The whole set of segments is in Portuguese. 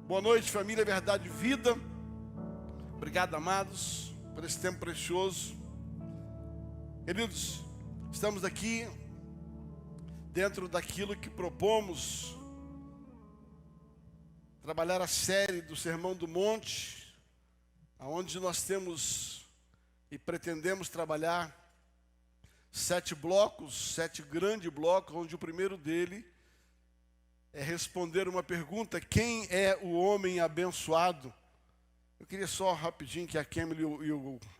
Boa noite, família Verdade e Vida. Obrigado, amados, por esse tempo precioso. Queridos, estamos aqui dentro daquilo que propomos, trabalhar a série do Sermão do Monte, onde nós temos e pretendemos trabalhar 7 blocos, 7 grandes blocos, onde o primeiro dele é responder uma pergunta: quem é o homem abençoado? Eu queria só rapidinho que a Kemily e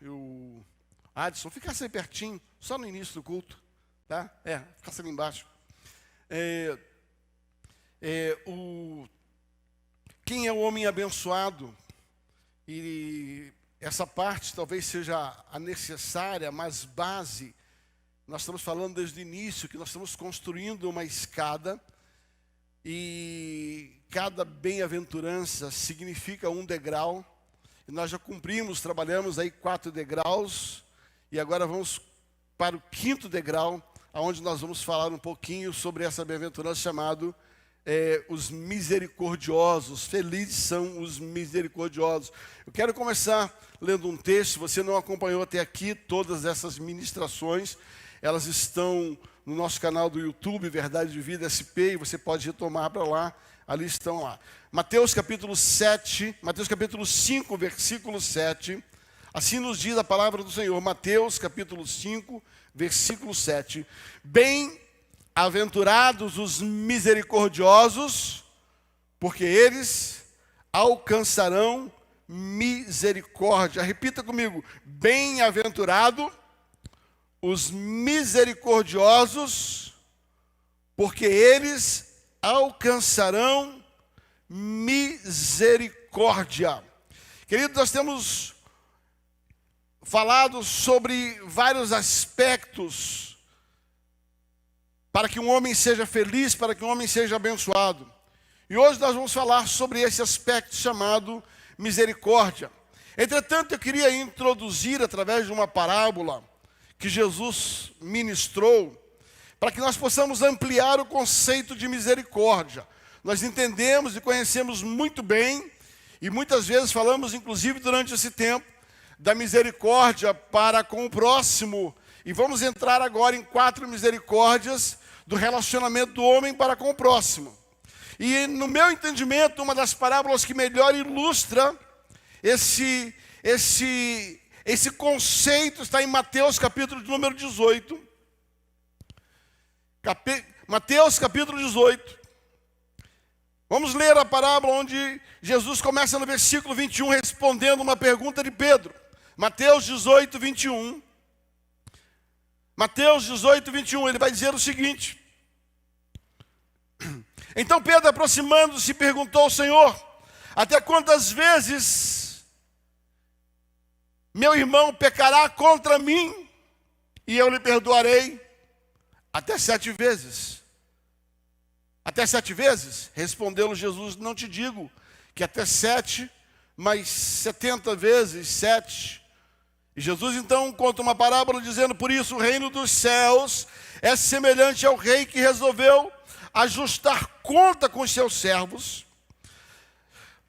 o Adson ficassem pertinho, só no início do culto, tá? Ficassem ali embaixo. Quem é o homem abençoado? E essa parte talvez seja a necessária, mas base. Nós estamos falando desde o início que nós estamos construindo uma escada, e cada bem-aventurança significa um degrau. E nós já cumprimos, trabalhamos aí 4 degraus, e agora vamos para o 5º degrau, onde nós vamos falar um pouquinho sobre essa bem-aventurança chamado os misericordiosos. Felizes são os misericordiosos. Eu quero começar lendo um texto. Se você não acompanhou até aqui todas essas ministrações, elas estão no nosso canal do YouTube, Verdade de Vida SP, e você pode retomar para lá, ali estão lá. Mateus capítulo 5, versículo 7, assim nos diz a palavra do Senhor. Mateus capítulo 5, versículo 7. Bem-aventurados os misericordiosos, porque eles alcançarão misericórdia. Repita comigo: bem-aventurado os misericordiosos, porque eles alcançarão misericórdia. Querido, nós temos falado sobre vários aspectos para que um homem seja feliz, para que um homem seja abençoado. E hoje nós vamos falar sobre esse aspecto chamado misericórdia. Entretanto, eu queria introduzir através de uma parábola que Jesus ministrou, para que nós possamos ampliar o conceito de misericórdia. Nós entendemos e conhecemos muito bem, e muitas vezes falamos, inclusive durante esse tempo, da misericórdia para com o próximo. E vamos entrar agora em 4 misericórdias do relacionamento do homem para com o próximo. E no meu entendimento, uma das parábolas que melhor ilustra esse conceito está em Mateus capítulo de número 18. Mateus capítulo 18. Vamos ler a parábola onde Jesus começa no versículo 21, respondendo uma pergunta de Pedro. Mateus 18, 21. Mateus 18, 21, ele vai dizer o seguinte: então Pedro, aproximando-se, perguntou ao Senhor: até quantas vezes meu irmão pecará contra mim e eu lhe perdoarei? Até 7 vezes. Até 7 vezes? Respondeu-lhe Jesus: não te digo que até 7, mas 70 vezes 7. E Jesus então conta uma parábola dizendo: por isso o reino dos céus é semelhante ao rei que resolveu ajustar conta com os seus servos.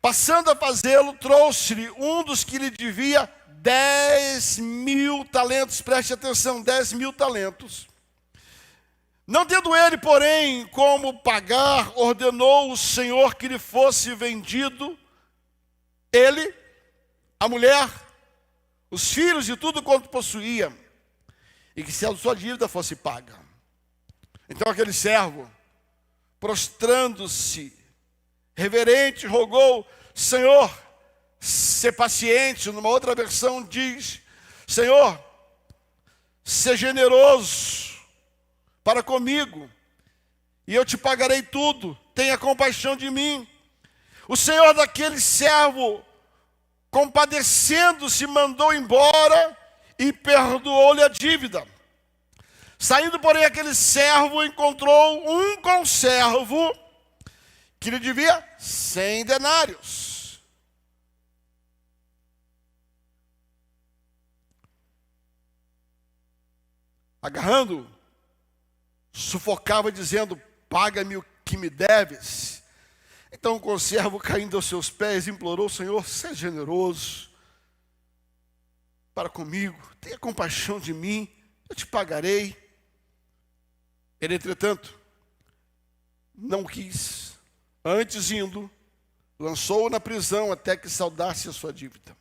Passando a fazê-lo, trouxe-lhe um dos que lhe devia 10.000 talentos. Preste atenção, 10.000 talentos. Não tendo ele, porém, como pagar, ordenou o Senhor que lhe fosse vendido ele, a mulher, os filhos e tudo quanto possuía, e que se a sua dívida fosse paga. Então aquele servo, prostrando-se, reverente, rogou: Senhor, ser paciente. Numa outra versão diz: Senhor, ser generoso para comigo, e eu te pagarei tudo. Tenha compaixão de mim. O Senhor daquele servo, compadecendo-se, mandou embora e perdoou-lhe a dívida. Saindo, porém, aquele servo encontrou um conservo que lhe devia 100 denários. Agarrando, sufocava, dizendo: paga-me o que me deves. Então o conservo, caindo aos seus pés, implorou: Senhor, seja generoso para comigo, tenha compaixão de mim, eu te pagarei. Ele, entretanto, não quis. Antes, indo, lançou-o na prisão até que saldasse a sua dívida.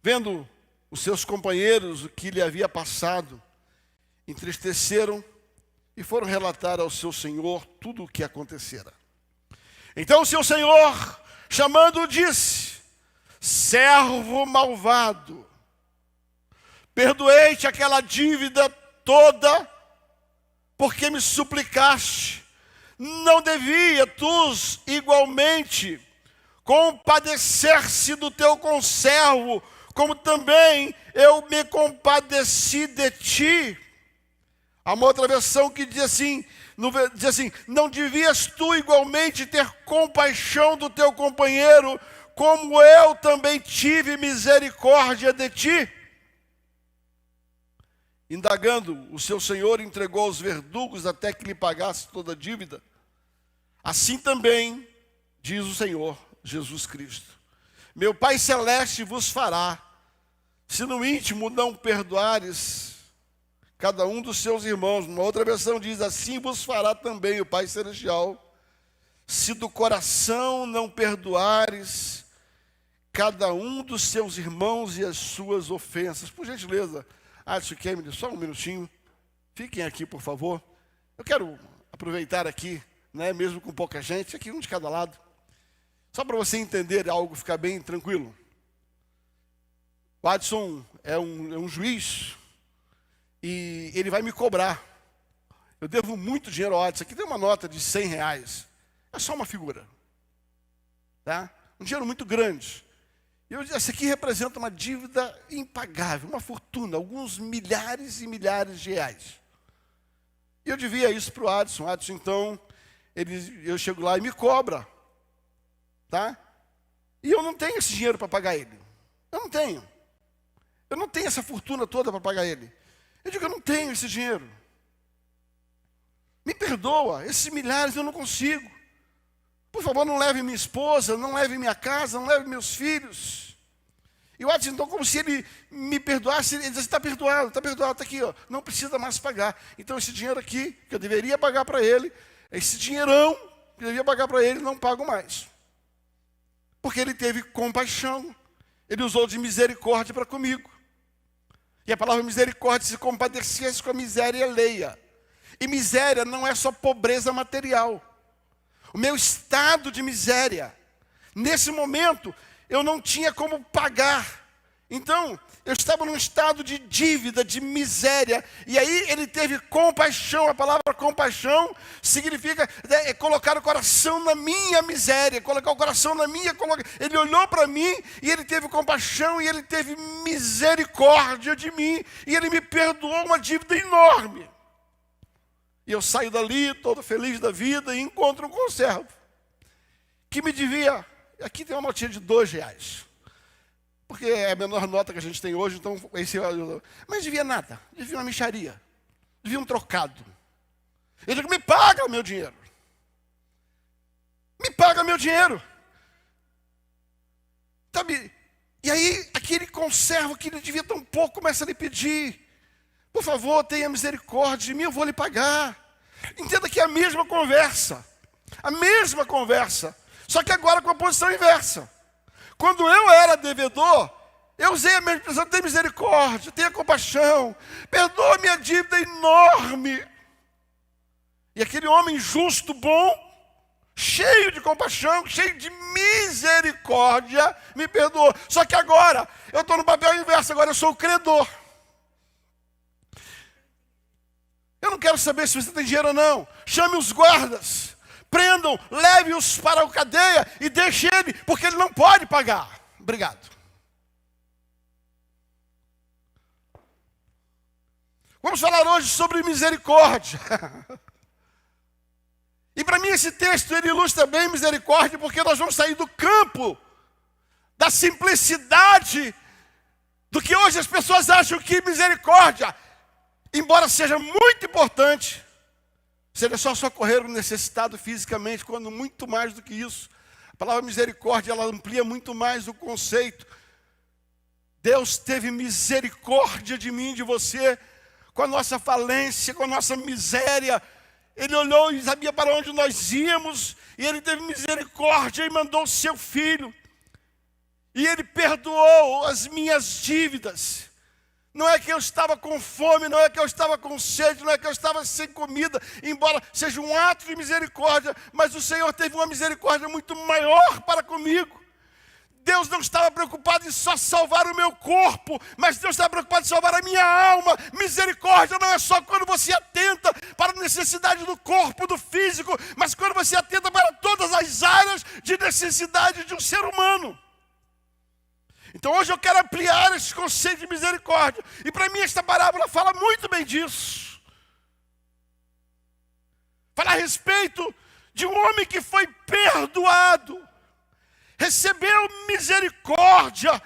Vendo os seus companheiros o que lhe havia passado, entristeceram e foram relatar ao seu senhor tudo o que acontecera. Então o seu senhor, chamando-o, disse: servo malvado, perdoei-te aquela dívida toda, porque me suplicaste. Não devia tu igualmente compadecer-se do teu conservo, como também eu me compadeci de ti? Há uma outra versão que diz assim, não devias tu igualmente ter compaixão do teu companheiro, como eu também tive misericórdia de ti? Indagando, o seu senhor entregou aos verdugos até que lhe pagasse toda a dívida. Assim também, diz o Senhor Jesus Cristo, meu Pai Celeste vos fará, se no íntimo não perdoares cada um dos seus irmãos. Uma outra versão diz: assim vos fará também o Pai Celestial, se do coração não perdoares cada um dos seus irmãos e as suas ofensas. Por gentileza, Adson e Kemily, só um minutinho. Fiquem aqui, por favor. Eu quero aproveitar aqui, mesmo com pouca gente, aqui um de cada lado, só para você entender algo, ficar bem tranquilo. O Adson é um juiz e ele vai me cobrar. Eu devo muito dinheiro ao Adson. Aqui tem uma nota de R$100. É só uma figura. Tá? Um dinheiro muito grande. Essa aqui representa uma dívida impagável, uma fortuna, alguns milhares e milhares de reais. E eu devia isso para o Adson. O Adson, então, eu chego lá e me cobra. Tá? E eu não tenho esse dinheiro para pagar ele. Eu não tenho. Eu não tenho essa fortuna toda para pagar ele. Eu digo: eu não tenho esse dinheiro. Me perdoa, esses milhares eu não consigo. Por favor, não leve minha esposa, não leve minha casa, não leve meus filhos. E o Adson, então, como se ele me perdoasse, ele diz: está perdoado, está aqui, ó, não precisa mais pagar. Então esse dinheiro aqui, que eu deveria pagar para ele, esse dinheirão que eu devia pagar para ele, não pago mais. Porque ele teve compaixão, ele usou de misericórdia para comigo. E a palavra misericórdia se compadecia com a miséria alheia. E miséria não é só pobreza material. O meu estado de miséria, nesse momento, eu não tinha como pagar. Então, eu estava num estado de dívida, de miséria. E aí ele teve compaixão. A palavra compaixão significa colocar o coração na minha miséria, colocar o coração na minha. Ele olhou para mim e ele teve compaixão e ele teve misericórdia de mim. E ele me perdoou uma dívida enorme. E eu saio dali todo feliz da vida e encontro um conservo que me devia. Aqui tem uma notinha de R$2. Porque é a menor nota que a gente tem hoje, então mas devia nada, devia uma mixaria, devia um trocado. Eu digo: me paga o meu dinheiro. Me paga meu dinheiro. Sabe? E aí, aquele conservo que ele devia tão pouco, começa a lhe pedir: por favor, tenha misericórdia de mim, eu vou lhe pagar. Entenda que é a mesma conversa, só que agora com a posição inversa. Quando eu era devedor, eu usei a mesma expressão: tenha misericórdia, tenha compaixão, perdoa a minha dívida enorme. E aquele homem justo, bom, cheio de compaixão, cheio de misericórdia, me perdoou. Só que agora, eu estou no papel inverso, agora eu sou o credor. Eu não quero saber se você tem dinheiro ou não. Chame os guardas. Prendam, leve-os para a cadeia e deixe ele, porque ele não pode pagar. Obrigado. Vamos falar hoje sobre misericórdia. E para mim esse texto ele ilustra bem misericórdia, porque nós vamos sair do campo da simplicidade do que hoje as pessoas acham que misericórdia, embora seja muito importante, Seria só socorrer o necessitado fisicamente, quando muito mais do que isso. A palavra misericórdia, ela amplia muito mais o conceito. Deus teve misericórdia de mim, de você, com a nossa falência, com a nossa miséria. Ele olhou e sabia para onde nós íamos, e Ele teve misericórdia e mandou o seu Filho. E Ele perdoou as minhas dívidas. Não é que eu estava com fome, não é que eu estava com sede, não é que eu estava sem comida, embora seja um ato de misericórdia, mas o Senhor teve uma misericórdia muito maior para comigo. Deus não estava preocupado em só salvar o meu corpo, mas Deus estava preocupado em salvar a minha alma. Misericórdia não é só quando você atenta para a necessidade do corpo, do físico, mas quando você atenta para todas as áreas de necessidade de um ser humano. Então hoje eu quero ampliar esse conceito de misericórdia. E para mim esta parábola fala muito bem disso. Fala a respeito de um homem que foi perdoado. Recebeu misericórdia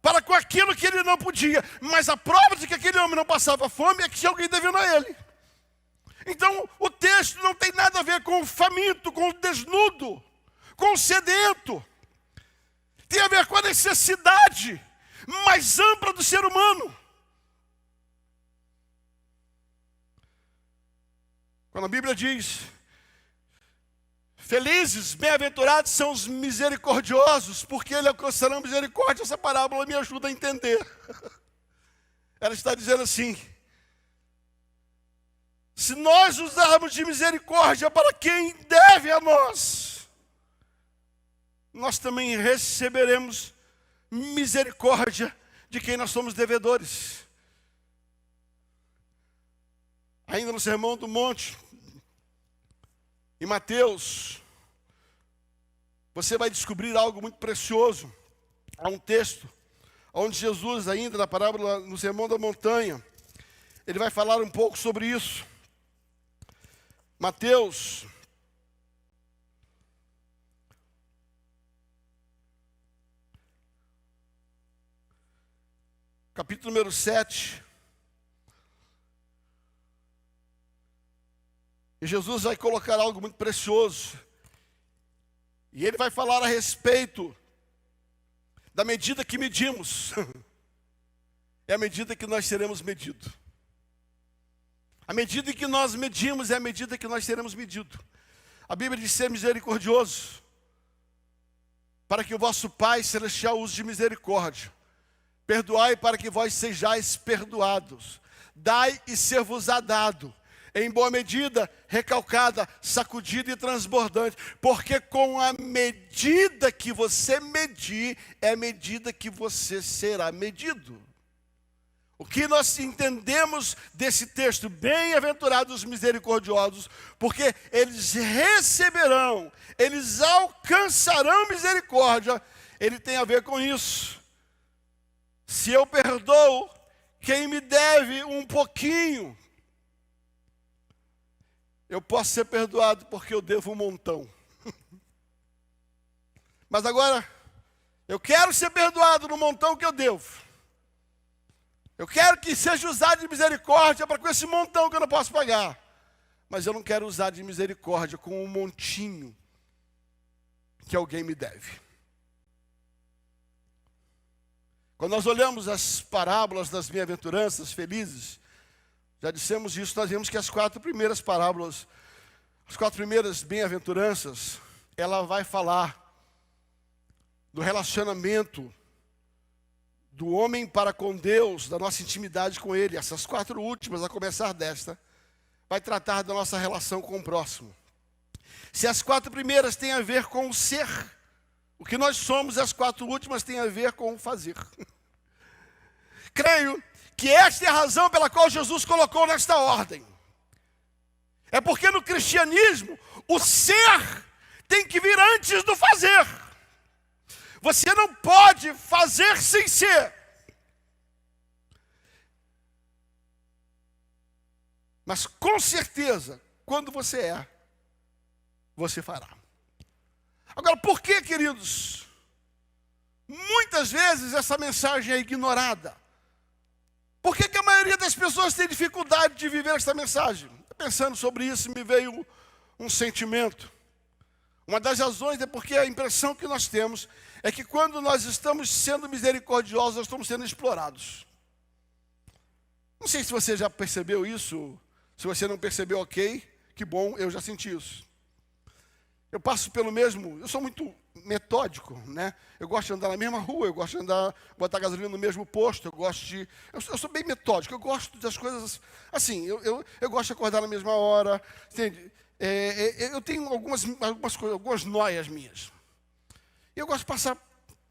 para com aquilo que ele não podia. Mas a prova de que aquele homem não passava fome é que tinha alguém devendo a ele. Então o texto não tem nada a ver com o faminto, com o desnudo, com o sedento. Tem a ver com a necessidade mais ampla do ser humano. Quando a Bíblia diz: felizes, bem-aventurados são os misericordiosos, porque eles alcançarão misericórdia, essa parábola me ajuda a entender. Ela está dizendo assim: se nós usarmos de misericórdia para quem deve a nós, nós também receberemos misericórdia de quem nós somos devedores. Ainda no Sermão do Monte, em Mateus, você vai descobrir algo muito precioso. Há um texto onde Jesus, ainda na parábola, no Sermão da Montanha, ele vai falar um pouco sobre isso. Mateus, capítulo número 7. E Jesus vai colocar algo muito precioso. E ele vai falar a respeito da medida que medimos. É a medida que nós seremos medidos. A medida que nós medimos é a medida que nós seremos medidos. A Bíblia diz: ser misericordioso, para que o vosso Pai Celestial use de misericórdia. Perdoai para que vós sejais perdoados. Dai e ser-vos-á dado. Em boa medida, recalcada, sacudida e transbordante. Porque com a medida que você medir, é a medida que você será medido. O que nós entendemos desse texto? Bem-aventurados os misericordiosos, porque eles receberão, eles alcançarão misericórdia. Ele tem a ver com isso. Se eu perdoo quem me deve um pouquinho, eu posso ser perdoado porque eu devo um montão. Mas agora, eu quero ser perdoado no montão que eu devo. Eu quero que seja usado de misericórdia para com esse montão que eu não posso pagar. Mas eu não quero usar de misericórdia com um montinho que alguém me deve. Quando nós olhamos as parábolas das bem-aventuranças felizes, já dissemos isso, nós vemos que as 4 primeiras parábolas, as 4 primeiras bem-aventuranças, ela vai falar do relacionamento do homem para com Deus, da nossa intimidade com Ele. Essas 4 últimas, a começar desta, vai tratar da nossa relação com o próximo. Se as 4 primeiras têm a ver com o ser, o que nós somos, as 4 últimas têm a ver com o fazer. Creio que esta é a razão pela qual Jesus colocou nesta ordem. É porque no cristianismo, o ser tem que vir antes do fazer. Você não pode fazer sem ser. Mas com certeza, quando você é, você fará. Agora, por que, queridos? Muitas vezes essa mensagem é ignorada. Por que a maioria das pessoas tem dificuldade de viver esta mensagem? pensando sobre isso, me veio um sentimento. Uma das razões é porque a impressão que nós temos é que quando nós estamos sendo misericordiosos, nós estamos sendo explorados. Não sei se você já percebeu isso. Se você não percebeu, ok, que bom, eu já senti isso. Eu passo pelo mesmo, eu sou muito metódico, né? Eu gosto de andar na mesma rua, eu gosto de botar gasolina no mesmo posto, eu sou bem metódico, eu gosto das coisas, assim, eu gosto de acordar na mesma hora, entende? Eu tenho algumas noias minhas. Eu gosto de passar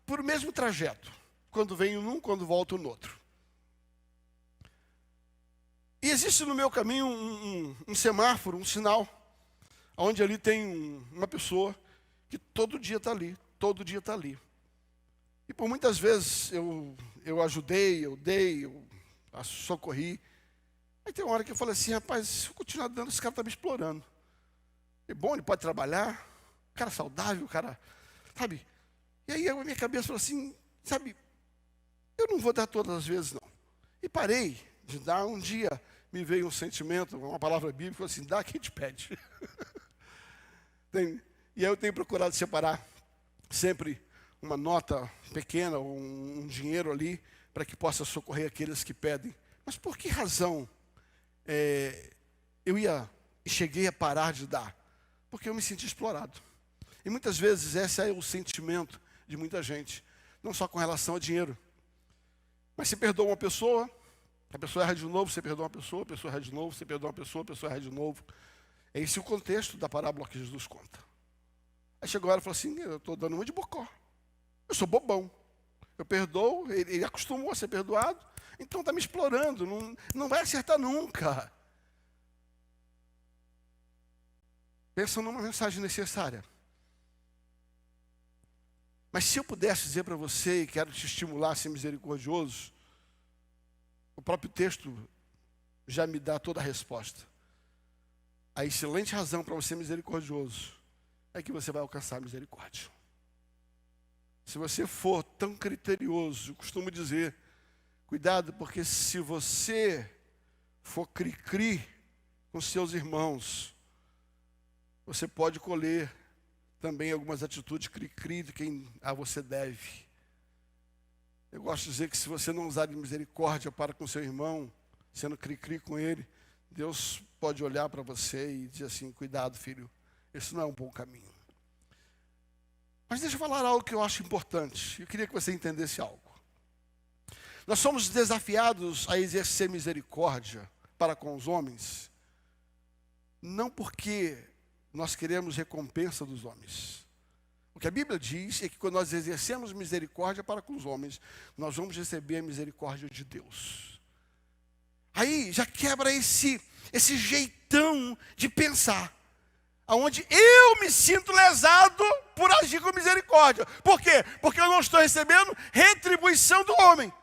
por o mesmo trajeto, quando venho num, quando volto no outro. E existe no meu caminho um semáforo, um sinal, onde ali tem uma pessoa que todo dia está ali, todo dia está ali. E por muitas vezes eu ajudei, eu dei, eu socorri. Aí tem uma hora que eu falei assim, rapaz, se eu continuar dando, esse cara está me explorando. É bom, ele pode trabalhar, cara saudável, cara, sabe? E aí a minha cabeça falou assim, sabe, eu não vou dar todas as vezes não. E parei de dar. Um dia me veio um sentimento, uma palavra bíblica, assim, dá quem te pede. E aí eu tenho procurado separar sempre uma nota pequena, ou um dinheiro ali, para que possa socorrer aqueles que pedem. Mas por que razão eu cheguei a parar de dar? Porque eu me senti explorado. E muitas vezes esse é o sentimento de muita gente, não só com relação ao dinheiro. Mas você perdoa uma pessoa, a pessoa erra de novo, você perdoa uma pessoa, a pessoa erra de novo, você perdoa uma pessoa, a pessoa erra de novo. É esse o contexto da parábola que Jesus conta. Aí chegou a hora e falou assim, eu estou dando uma de bocó. Eu sou bobão. Eu perdoo, ele acostumou a ser perdoado, então está me explorando, não vai acertar nunca. Pensa numa mensagem necessária. Mas se eu pudesse dizer para você, e quero te estimular a ser misericordioso, o próprio texto já me dá toda a resposta. A excelente razão para você ser misericordioso é que você vai alcançar a misericórdia. Se você for tão criterioso, eu costumo dizer, cuidado, porque se você for cri-cri com seus irmãos, você pode colher também algumas atitudes cri-cri de quem a você deve. Eu gosto de dizer que se você não usar de misericórdia para com seu irmão, sendo cri-cri com ele, Deus pode olhar para você e dizer assim, cuidado, filho, esse não é um bom caminho. Mas deixa eu falar algo que eu acho importante. Eu queria que você entendesse algo. Nós somos desafiados a exercer misericórdia para com os homens, não porque nós queremos recompensa dos homens. O que a Bíblia diz é que quando nós exercemos misericórdia para com os homens, nós vamos receber a misericórdia de Deus. Aí já quebra esse jeitão de pensar, aonde eu me sinto lesado por agir com misericórdia. Por quê? Porque eu não estou recebendo retribuição do homem.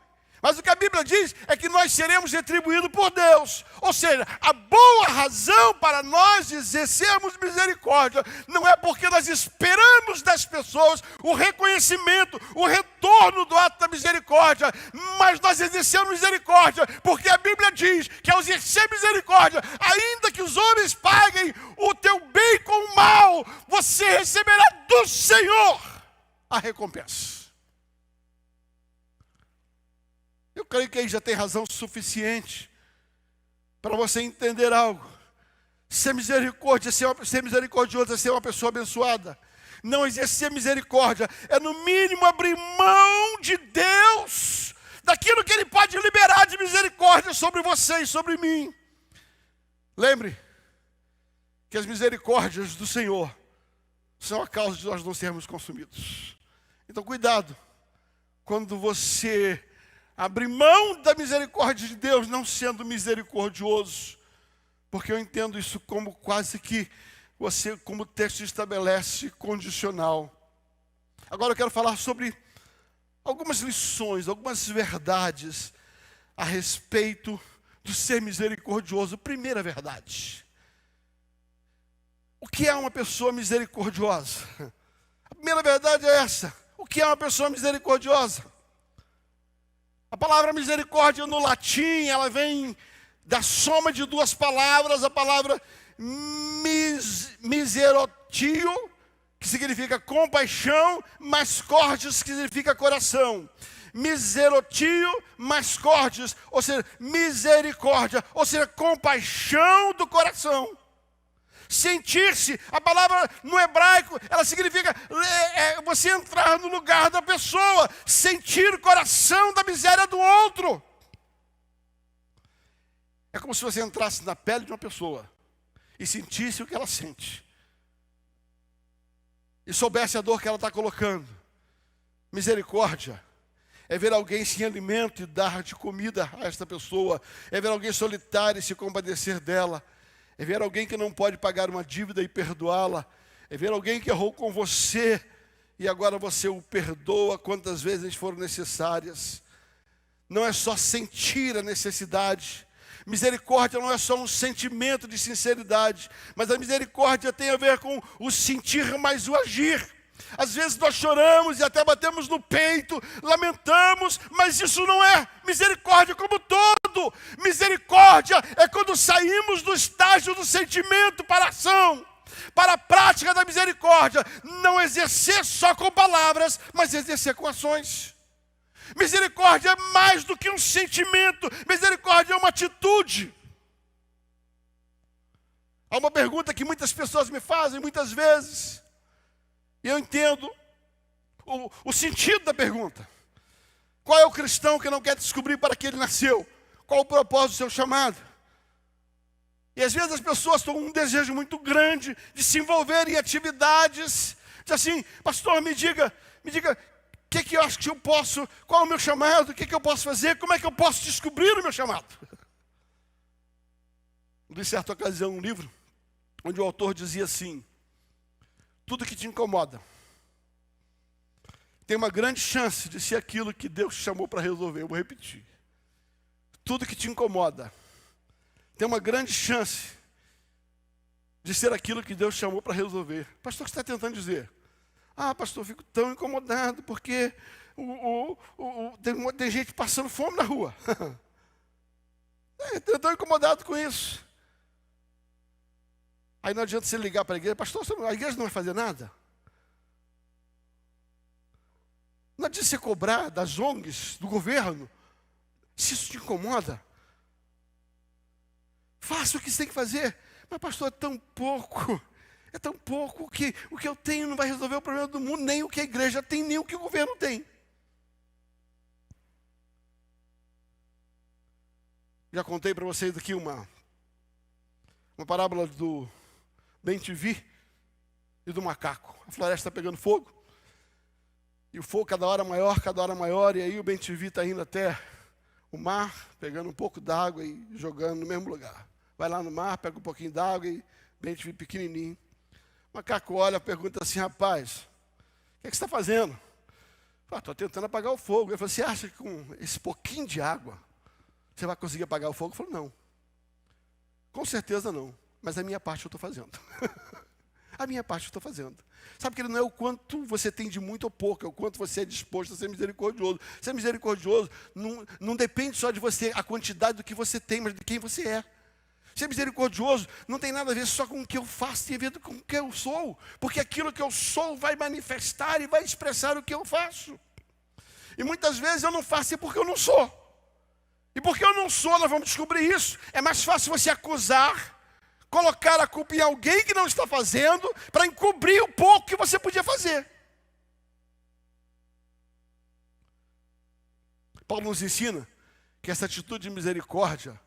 Mas o que a Bíblia diz é que nós seremos retribuídos por Deus. Ou seja, a boa razão para nós exercermos misericórdia não é porque nós esperamos das pessoas o reconhecimento, o retorno do ato da misericórdia, mas nós exercemos misericórdia porque a Bíblia diz que ao exercer misericórdia, ainda que os homens paguem o teu bem com o mal, você receberá do Senhor a recompensa. Eu creio que aí já tem razão suficiente para você entender algo. Ser misericordioso é ser uma pessoa abençoada. Não exercer misericórdia é no mínimo abrir mão de Deus, daquilo que Ele pode liberar de misericórdia sobre você e sobre mim. Lembre que as misericórdias do Senhor são a causa de nós não sermos consumidos. Então cuidado quando você abrir mão da misericórdia de Deus, não sendo misericordioso, porque eu entendo isso como quase que você, como o texto estabelece, condicional. Agora eu quero falar sobre algumas lições, algumas verdades a respeito do ser misericordioso. Primeira verdade: o que é uma pessoa misericordiosa? A primeira verdade é essa: o que é uma pessoa misericordiosa? A palavra misericórdia no latim, ela vem da soma de duas palavras, a palavra miserotio, que significa compaixão, mais cordes, que significa coração. Miserotio mais cordes, ou seja, misericórdia, ou seja, compaixão do coração. Sentir-se, a palavra no hebraico, ela significa você entrar no lugar da pessoa, sentir o coração da miséria do outro. É como se você entrasse na pele de uma pessoa e sentisse o que ela sente. E soubesse a dor que ela está colocando. Misericórdia é ver alguém sem alimento e dar de comida a esta pessoa. É ver alguém solitário e se compadecer dela. É ver alguém que não pode pagar uma dívida e perdoá-la. É ver alguém que errou com você e agora você o perdoa quantas vezes foram necessárias. Não é só sentir a necessidade. Misericórdia não é só um sentimento de sinceridade, mas a misericórdia tem a ver com o sentir mais o agir. Às vezes nós choramos e até batemos no peito, lamentamos, mas isso não é misericórdia como todo. Misericórdia é quando saímos do estágio do sentimento para a ação, para a prática da misericórdia. Não exercer só com palavras, mas exercer com ações. Misericórdia é mais do que um sentimento, misericórdia é uma atitude. Há uma pergunta que muitas pessoas me fazem muitas vezes, e eu entendo o sentido da pergunta. Qual é o cristão que não quer descobrir para que ele nasceu? Qual o propósito do seu chamado? E às vezes as pessoas têm um desejo muito grande de se envolver em atividades, diz assim, pastor, me diga, o que eu acho que eu posso, qual é o meu chamado, o que eu posso fazer, como é que eu posso descobrir o meu chamado? Li certa ocasião um livro, onde o autor dizia assim, tudo que te incomoda tem uma grande chance de ser aquilo que Deus te chamou para resolver. Eu vou repetir. Tudo que te incomoda tem uma grande chance de ser aquilo que Deus te chamou para resolver. Pastor, o que você está tentando dizer? Ah, pastor, eu fico tão incomodado porque tem gente passando fome na rua. Estou tão incomodado com isso. Aí não adianta você ligar para a igreja, pastor, a igreja não vai fazer nada? Não adianta você cobrar das ONGs, do governo, se isso te incomoda. Faça o que você tem que fazer. Mas pastor, é tão pouco que o que eu tenho não vai resolver o problema do mundo, nem o que a igreja tem, nem o que o governo tem. Já contei para vocês aqui uma parábola do bem-te-vi e do macaco. A floresta está pegando fogo, e o fogo cada hora maior, e aí o bem-te-vi está indo até o mar, pegando um pouco d'água e jogando no mesmo lugar. Vai lá no mar, pega um pouquinho d'água e bem-te-vi pequenininho. O macaco olha e pergunta assim, rapaz, o que você está fazendo? Estou tentando apagar o fogo. Ele falou, você acha que com esse pouquinho de água você vai conseguir apagar o fogo? Eu falei, não. Com certeza não. Mas a minha parte eu estou fazendo. A minha parte eu estou fazendo. Sabe que ele não é o quanto você tem de muito ou pouco, é o quanto você é disposto a ser misericordioso. Ser misericordioso não depende só de você, a quantidade do que você tem, mas de quem você é. Ser misericordioso não tem nada a ver só com o que eu faço, tem a ver com o que eu sou. Porque aquilo que eu sou vai manifestar e vai expressar o que eu faço. E muitas vezes eu não faço porque eu não sou. E porque eu não sou, nós vamos descobrir isso. É mais fácil você acusar, colocar a culpa em alguém que não está fazendo, para encobrir o pouco que você podia fazer. Paulo nos ensina que essa atitude de misericórdia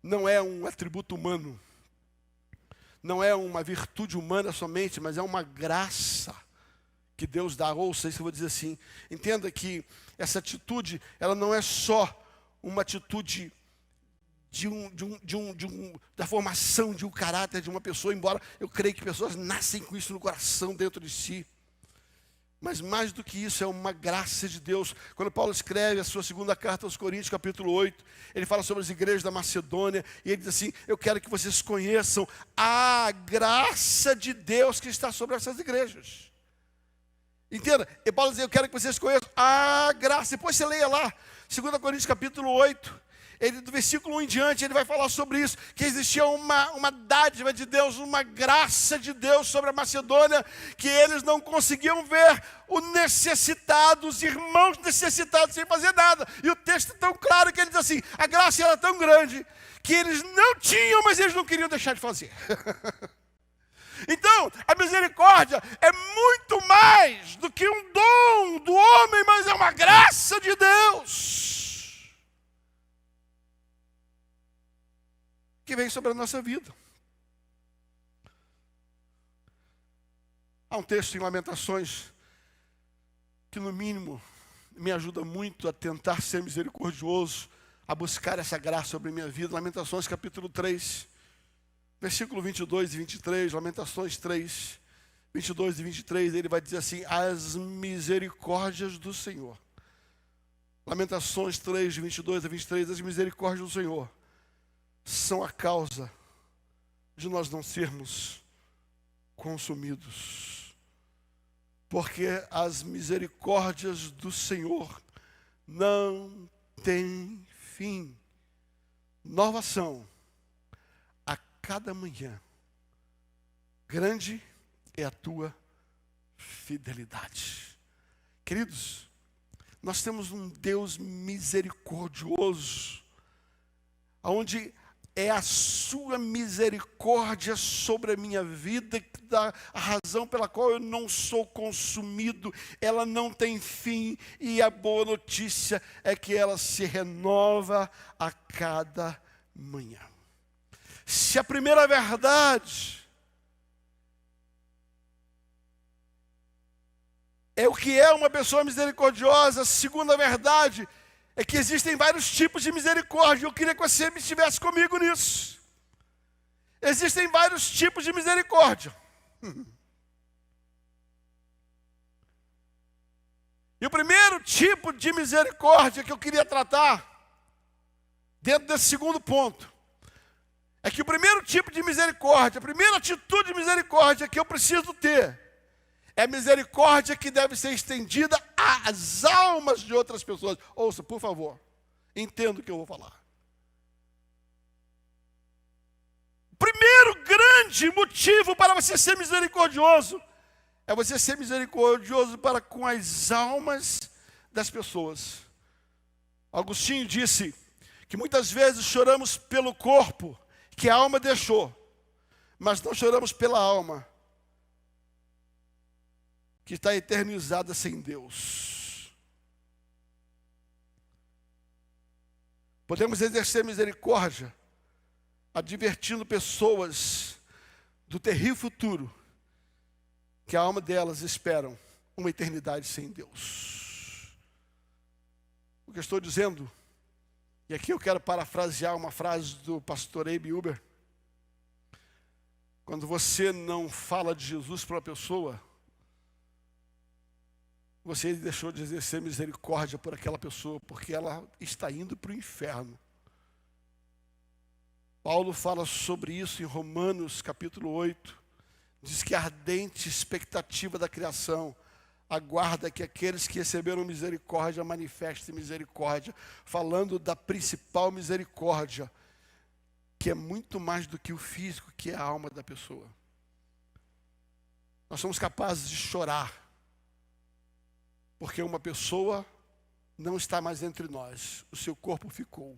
não é um atributo humano, não é uma virtude humana somente, mas é uma graça que Deus dá. Ouça isso, eu vou dizer assim, entenda que essa atitude, ela não é só uma atitude da formação de um caráter de uma pessoa, embora eu creia que pessoas nascem com isso no coração, dentro de si. Mas mais do que isso, é uma graça de Deus. Quando Paulo escreve a sua segunda carta aos Coríntios, capítulo 8, ele fala sobre as igrejas da Macedônia, e ele diz assim, eu quero que vocês conheçam a graça de Deus que está sobre essas igrejas. Entenda? E Paulo diz, eu quero que vocês conheçam a graça. Depois você leia lá, 2 Coríntios capítulo 8, do versículo 1 em diante, ele vai falar sobre isso, que existia uma dádiva de Deus, uma graça de Deus sobre a Macedônia, que eles não conseguiam ver o necessitado, os irmãos necessitados sem fazer nada. E o texto é tão claro que ele diz assim, a graça era tão grande, que eles não tinham, mas eles não queriam deixar de fazer. Então, a misericórdia é muito mais do que um dom do homem, mas é uma graça de Deus que vem sobre a nossa vida. Há um texto em Lamentações que, no mínimo, me ajuda muito a tentar ser misericordioso, a buscar essa graça sobre a minha vida. Lamentações capítulo 3, versículo 22 e 23, Lamentações 3, 22 e 23, ele vai dizer assim, as misericórdias do Senhor. Lamentações 3, 22 a 23, as misericórdias do Senhor são a causa de nós não sermos consumidos. Porque as misericórdias do Senhor não têm fim. Novas são a cada manhã. Grande é a tua fidelidade. Queridos, nós temos um Deus misericordioso, onde é a sua misericórdia sobre a minha vida que dá a razão pela qual eu não sou consumido. Ela não tem fim e a boa notícia é que ela se renova a cada manhã. Se a primeira verdade é o que é uma pessoa misericordiosa, a segunda verdade é que existem vários tipos de misericórdia. Eu queria que você estivesse comigo nisso. Existem vários tipos de misericórdia. E o primeiro tipo de misericórdia que eu queria tratar, dentro desse segundo ponto, é que o primeiro tipo de misericórdia, a primeira atitude de misericórdia que eu preciso ter, é a misericórdia que deve ser estendida às almas de outras pessoas. Ouça, por favor, entenda o que eu vou falar. O primeiro grande motivo para você ser misericordioso é você ser misericordioso para com as almas das pessoas. Agostinho disse que muitas vezes choramos pelo corpo que a alma deixou, mas não choramos pela alma que está eternizada sem Deus. Podemos exercer misericórdia advertindo pessoas do terrível futuro que a alma delas esperam uma eternidade sem Deus. O que eu estou dizendo, e aqui eu quero parafrasear uma frase do pastor Abe Uber, quando você não fala de Jesus para uma pessoa, você deixou de exercer misericórdia por aquela pessoa, porque ela está indo para o inferno. Paulo fala sobre isso em Romanos capítulo 8. Diz que a ardente expectativa da criação aguarda que aqueles que receberam misericórdia manifestem misericórdia, falando da principal misericórdia, que é muito mais do que o físico, que é a alma da pessoa. Nós somos capazes de chorar porque uma pessoa não está mais entre nós, o seu corpo ficou.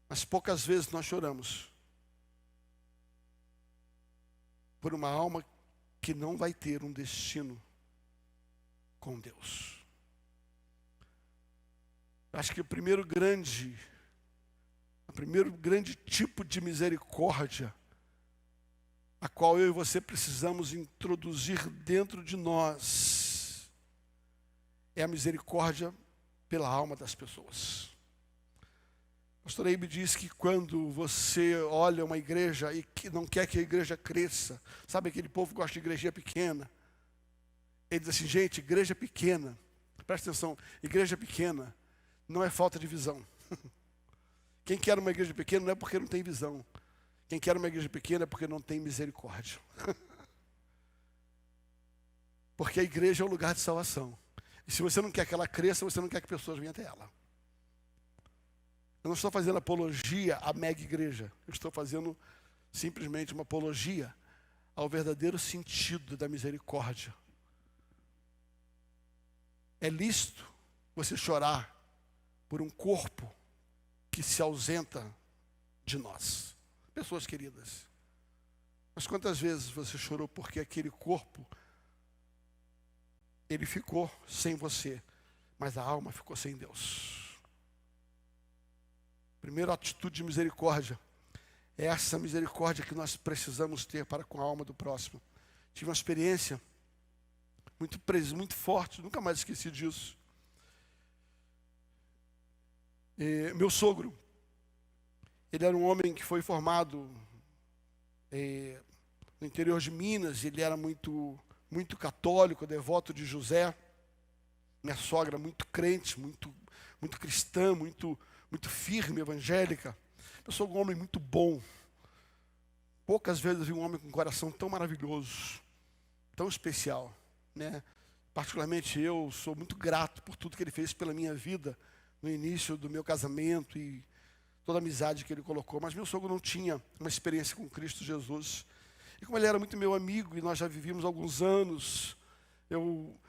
Mas poucas vezes nós choramos por uma alma que não vai ter um destino com Deus. Acho que o primeiro grande tipo de misericórdia, a qual eu e você precisamos introduzir dentro de nós, é a misericórdia pela alma das pessoas. O pastor Eibe diz que quando você olha uma igreja e que não quer que a igreja cresça, sabe aquele povo que gosta de igreja pequena? Ele diz assim, gente, igreja pequena, presta atenção, igreja pequena não é falta de visão. Quem quer uma igreja pequena não é porque não tem visão. Quem quer uma igreja pequena é porque não tem misericórdia. Porque a igreja é o lugar de salvação. E se você não quer que ela cresça, você não quer que pessoas venham até ela. Eu não estou fazendo apologia à mega igreja. Eu estou fazendo simplesmente uma apologia ao verdadeiro sentido da misericórdia. É lícito você chorar por um corpo que se ausenta de nós, pessoas queridas. Mas quantas vezes você chorou porque aquele corpo, ele ficou sem você, mas a alma ficou sem Deus? Primeira atitude de misericórdia é essa misericórdia que nós precisamos ter para com a alma do próximo. Tive uma experiência muito forte, nunca mais esqueci disso. Meu sogro, ele era um homem que foi formado no interior de Minas, ele era muito católico, devoto de José. Minha sogra muito crente, muito cristã, muito firme, evangélica. Eu sou um homem muito bom. Poucas vezes eu vi um homem com um coração tão maravilhoso, tão especial, né? Particularmente eu sou muito grato por tudo que ele fez pela minha vida no início do meu casamento e toda a amizade que ele colocou. Mas meu sogro não tinha uma experiência com Cristo Jesus. E como ele era muito meu amigo e nós já vivíamos alguns anos, eu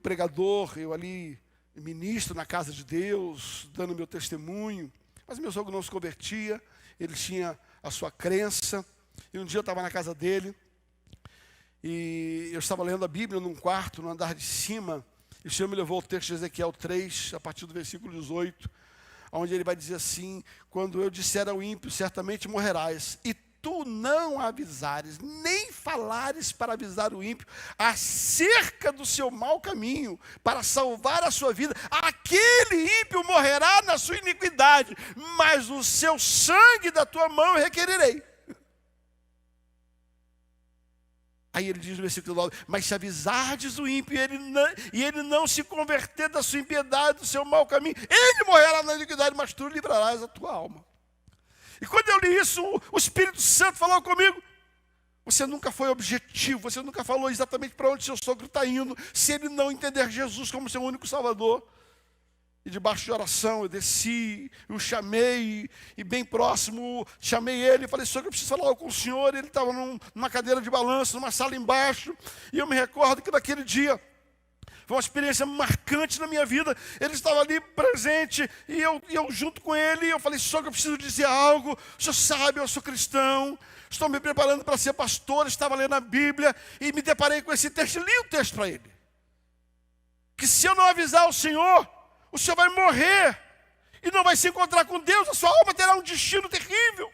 pregador, eu ali ministro na casa de Deus, dando meu testemunho. Mas meu sogro não se convertia, ele tinha a sua crença. E um dia eu estava na casa dele, e eu estava lendo a Bíblia num quarto, no andar de cima, e o Senhor me levou ao texto de Ezequiel 3, a partir do versículo 18, onde ele vai dizer assim: quando eu disser ao ímpio, certamente morrerás, e tu não avisares, nem falares para avisar o ímpio acerca do seu mau caminho, para salvar a sua vida, aquele ímpio morrerá na sua iniquidade, mas o seu sangue da tua mão eu requererei. Aí ele diz no versículo 9: mas se avisardes o ímpio e ele não se converter da sua impiedade, do seu mau caminho, ele morrerá na iniquidade, mas tu livrarás a tua alma. E quando eu li isso, o Espírito Santo falou comigo: você nunca foi objetivo, você nunca falou exatamente para onde seu sogro está indo, se ele não entender Jesus como seu único Salvador. E debaixo de oração eu desci, eu chamei, e bem próximo, chamei ele e falei: sogro, eu preciso falar algo com o senhor. Ele estava numa cadeira de balanço, numa sala embaixo, e eu me recordo que naquele dia foi uma experiência marcante na minha vida. Ele estava ali presente, e eu junto com ele, eu falei: sogro, eu preciso dizer algo, o senhor sabe, eu sou cristão, estou me preparando para ser pastor, estava lendo a Bíblia, e me deparei com esse texto, li o texto para ele, que se eu não avisar o senhor vai morrer, e não vai se encontrar com Deus, a sua alma terá um destino terrível,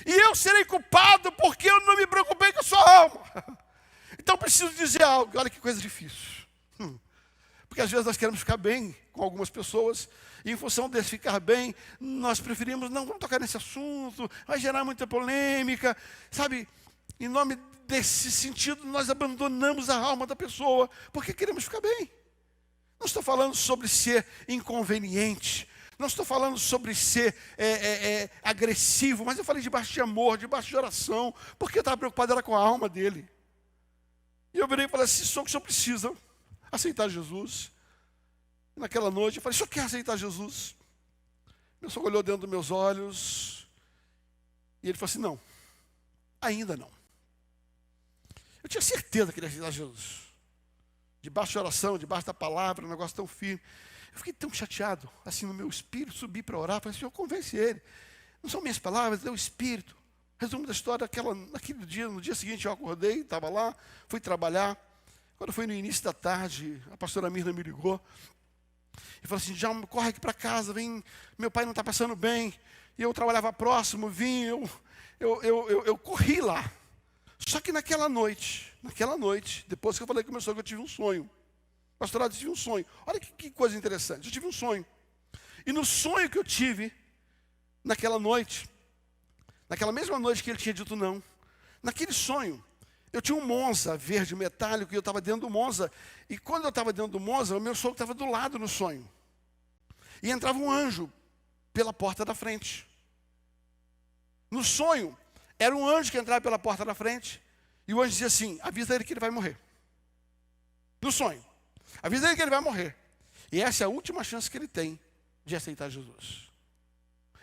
e eu serei culpado, porque eu não me preocupei com a sua alma. Então preciso dizer algo. Olha que coisa difícil, porque às vezes nós queremos ficar bem com algumas pessoas, e em função desse ficar bem, nós preferimos: não, vamos tocar nesse assunto, vai gerar muita polêmica, sabe? Em nome desse sentido, nós abandonamos a alma da pessoa, porque queremos ficar bem. Não estou falando sobre ser inconveniente, não estou falando sobre ser agressivo, mas eu falei debaixo de amor, debaixo de oração, porque eu estava preocupado era com a alma dele. E eu virei e falei assim: só que o senhor precisa aceitar Jesus. E naquela noite eu falei: o senhor quer aceitar Jesus? Meu sogro olhou dentro dos meus olhos, e ele falou assim: não, ainda não. Eu tinha certeza que ele ia aceitar Jesus. Debaixo de oração, debaixo da palavra, um negócio tão firme. Eu fiquei tão chateado, assim no meu espírito, subi para orar, falei: Senhor, convence ele. Não são minhas palavras, é o Espírito. Resumo da história: naquele dia, no dia seguinte eu acordei, estava lá, fui trabalhar. Quando foi no início da tarde, a pastora Mirna me ligou e falou assim: já corre aqui para casa, vem, meu pai não está passando bem. E eu trabalhava próximo, vim, eu corri lá. Só que naquela noite, depois que eu falei com o meu sogro, eu tive um sonho. Pastorado, eu tive um sonho. Olha que coisa interessante, eu tive um sonho. E no sonho que eu tive, naquela noite, naquela mesma noite que ele tinha dito não, naquele sonho, eu tinha um Monza verde metálico e eu estava dentro do Monza. E quando eu estava dentro do Monza, o meu sogro estava do lado no sonho. E entrava um anjo pela porta da frente. No sonho, era um anjo que entrava pela porta da frente, e o anjo dizia assim: avisa ele que ele vai morrer. No sonho, avisa ele que ele vai morrer. E essa é a última chance que ele tem de aceitar Jesus.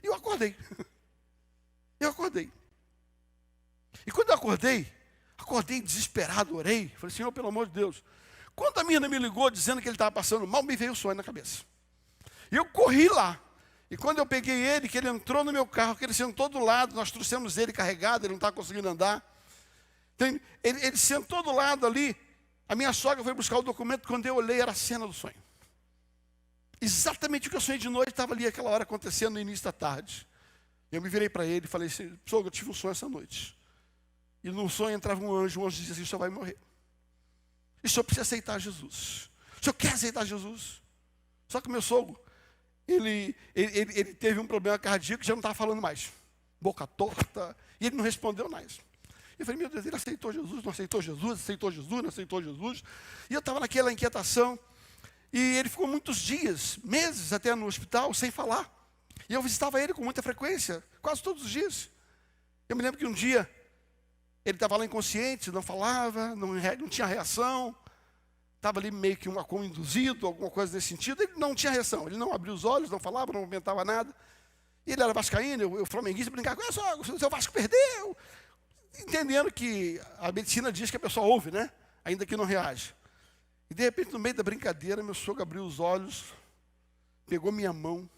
E eu acordei. Eu acordei. E quando eu acordei desesperado, orei. Falei, Senhor, pelo amor de Deus. Quando a menina me ligou dizendo que ele estava passando mal, me veio o sonho na cabeça. E eu corri lá. E quando eu peguei ele, que ele entrou no meu carro, que ele sentou do lado, nós trouxemos ele carregado, ele não estava conseguindo andar. Então, ele sentou do lado ali. A minha sogra foi buscar o documento, quando eu olhei, era a cena do sonho. Exatamente o que eu sonhei de noite estava ali aquela hora acontecendo no início da tarde. Eu me virei para ele e falei, sogra, eu tive um sonho essa noite. E no sonho entrava um anjo dizia assim, o senhor vai morrer. E o senhor precisa aceitar Jesus. O senhor quer aceitar Jesus? Só que o meu sogro, ele teve um problema cardíaco que já não estava falando mais. Boca torta, e ele não respondeu mais. Eu falei, meu Deus, ele aceitou Jesus, não aceitou Jesus, aceitou Jesus, não aceitou Jesus. E eu estava naquela inquietação. E ele ficou muitos dias, meses até no hospital, sem falar. E eu visitava ele com muita frequência, quase todos os dias. Eu me lembro que um dia, ele estava lá inconsciente, não falava, não tinha reação. Estava ali meio que um coma induzido, alguma coisa desse sentido. Ele não tinha reação, ele não abria os olhos, não falava, não movimentava nada. E ele era vascaíno, eu flamenguista, brincava, olha só, o seu Vasco perdeu. Entendendo que a medicina diz que a pessoa ouve, né? Ainda que não reage. E de repente, no meio da brincadeira, meu sogro abriu os olhos, pegou minha mão.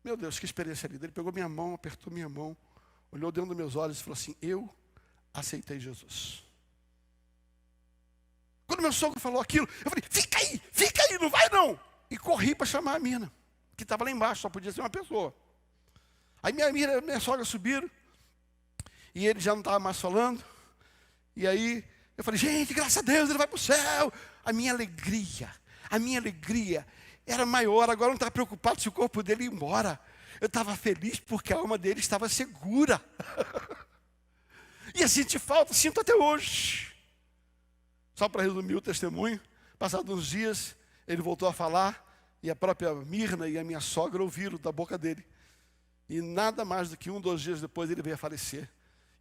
Meu Deus, que experiência linda. Ele pegou minha mão, apertou minha mão, olhou dentro dos meus olhos e falou assim, eu aceitei Jesus. Quando meu sogro falou aquilo, eu falei, fica aí, não vai não. E corri para chamar a mina, que estava lá embaixo, só podia ser uma pessoa. Aí minha sogra subiram, e ele já não estava mais falando. E aí eu falei, gente, graças a Deus, ele vai para o céu. A minha alegria era maior. Agora eu não estava preocupado se o corpo dele ia embora. Eu estava feliz porque a alma dele estava segura. E assim sinto até hoje. Só para resumir o testemunho, passados uns dias, ele voltou a falar, e a própria Mirna e a minha sogra ouviram da boca dele. E nada mais do que 1, 2 dias depois ele veio a falecer.